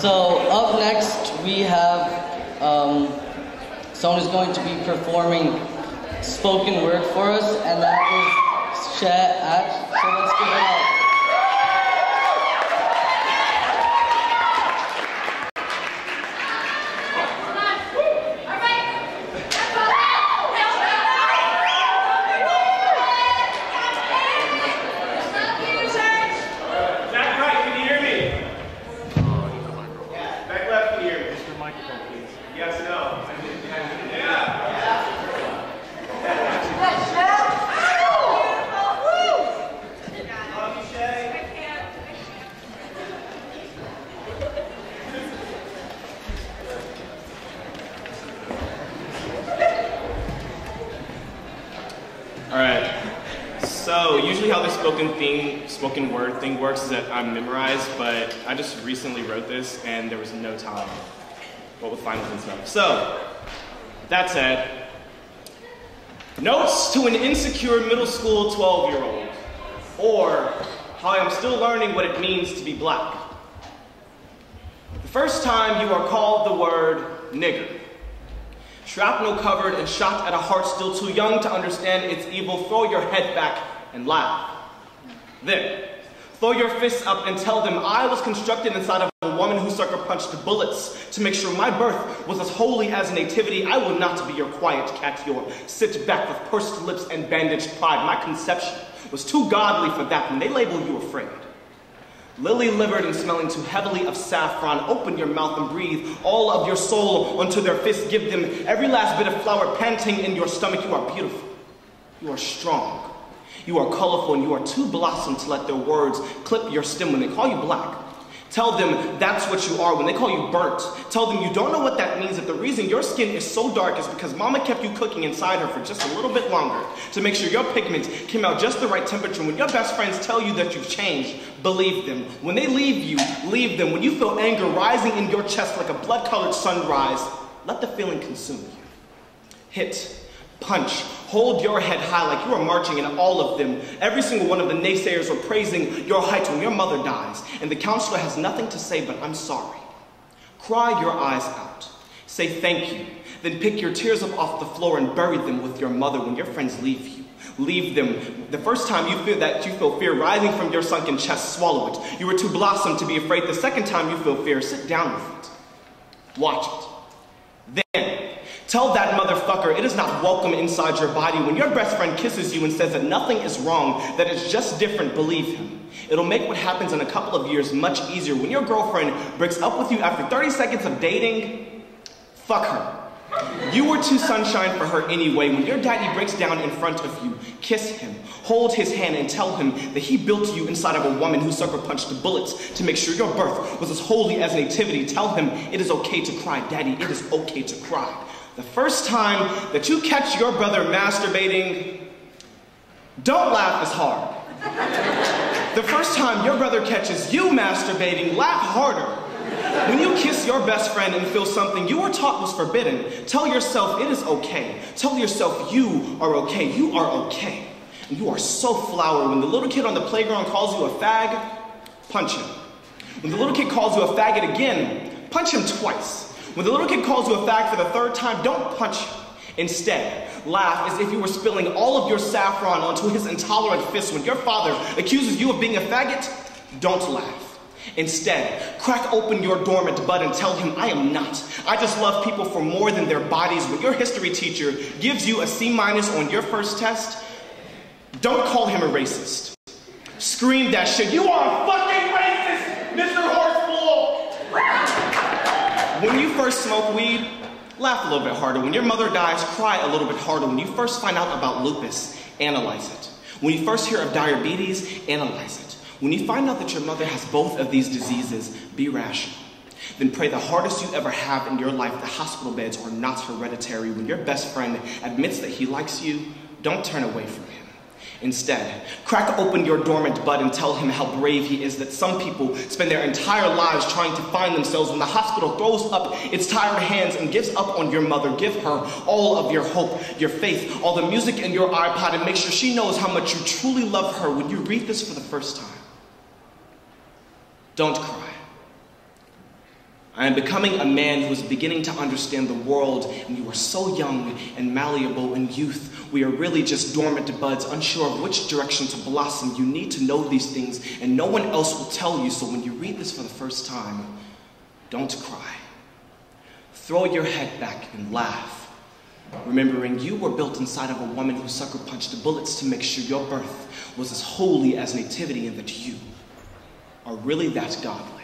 So up next we have someone who's going to be performing spoken word for us, and that is Cheikh Athj. So let's give it up. Alright, so usually how the spoken word thing works is that I'm memorized, but I just recently wrote this and there was no time, what with finals and stuff. So, that said, notes to an insecure middle school 12-year-old, or how I am still learning what it means to be black. The first time you are called the word nigger, shrapnel covered and shot at a heart still too young to understand its evil, throw your head back and laugh. Then, throw your fists up and tell them I was constructed inside of a woman who sucker punched bullets to make sure my birth was as holy as nativity. I will not be your quiet cat, your sit back with pursed lips and bandaged pride. My conception was too godly for that when they label you afraid. Lily-livered and smelling too heavily of saffron, open your mouth and breathe all of your soul onto their fists. Give them every last bit of flour panting in your stomach. You are beautiful. You are strong. You are colorful, and you are too blossomed to let their words clip your stem when they call you black. Tell them that's what you are when they call you burnt. Tell them you don't know what that means, that the reason your skin is so dark is because mama kept you cooking inside her for just a little bit longer to make sure your pigment came out just the right temperature. When your best friends tell you that you've changed, believe them. When they leave you, leave them. When you feel anger rising in your chest like a blood-colored sunrise, let the feeling consume you. Hit, punch, hold your head high like you are marching, and all of them, every single one of the naysayers are praising your height when your mother dies, and the counselor has nothing to say but I'm sorry. Cry your eyes out. Say thank you. Then pick your tears up off the floor and bury them with your mother when your friends leave you. Leave them. The first time you feel fear rising from your sunken chest, swallow it. You were too blossomed to be afraid. The second time you feel fear, sit down with it. Watch it. Then, tell that motherfucker it is not welcome inside your body. When your best friend kisses you and says that nothing is wrong, that it's just different, believe him. It'll make what happens in a couple of years much easier. When your girlfriend breaks up with you after 30 seconds of dating, fuck her. You were too sunshine for her anyway. When your daddy breaks down in front of you, kiss him, hold his hand and tell him that he built you inside of a woman who sucker punched the bullets to make sure your birth was as holy as nativity. Tell him it is okay to cry, daddy, it is okay to cry. The first time that you catch your brother masturbating, don't laugh as hard. The first time your brother catches you masturbating, laugh harder. When you kiss your best friend and feel something you were taught was forbidden, tell yourself it is okay. Tell yourself you are okay. You are okay. And you are so flower. When the little kid on the playground calls you a fag, punch him. When the little kid calls you a faggot again, punch him twice. When the little kid calls you a fag for the third time, don't punch him. Instead, laugh as if you were spilling all of your saffron onto his intolerant fist. When your father accuses you of being a faggot, don't laugh. Instead, crack open your dormant bud and tell him, I am not. I just love people for more than their bodies. When your history teacher gives you a C- on your first test, don't call him a racist. Scream that shit. You are a fucking racist, Mr. Horseful! When you first smoke weed, laugh a little bit harder. When your mother dies, cry a little bit harder. When you first find out about lupus, analyze it. When you first hear of diabetes, analyze it. When you find out that your mother has both of these diseases, be rational. Then pray the hardest you ever have in your life, the hospital beds are not hereditary. When your best friend admits that he likes you, don't turn away from him. Instead, crack open your dormant bud and tell him how brave he is, that some people spend their entire lives trying to find themselves. When the hospital throws up its tired hands and gives up on your mother, give her all of your hope, your faith, all the music in your iPod, and make sure she knows how much you truly love her when you read this for the first time. Don't cry. I am becoming a man who is beginning to understand the world, and you are so young and malleable in youth. We are really just dormant buds, unsure of which direction to blossom. You need to know these things, and no one else will tell you, so when you read this for the first time, don't cry. Throw your head back and laugh, remembering you were built inside of a woman who sucker punched bullets to make sure your birth was as holy as nativity, and that you are really that godly.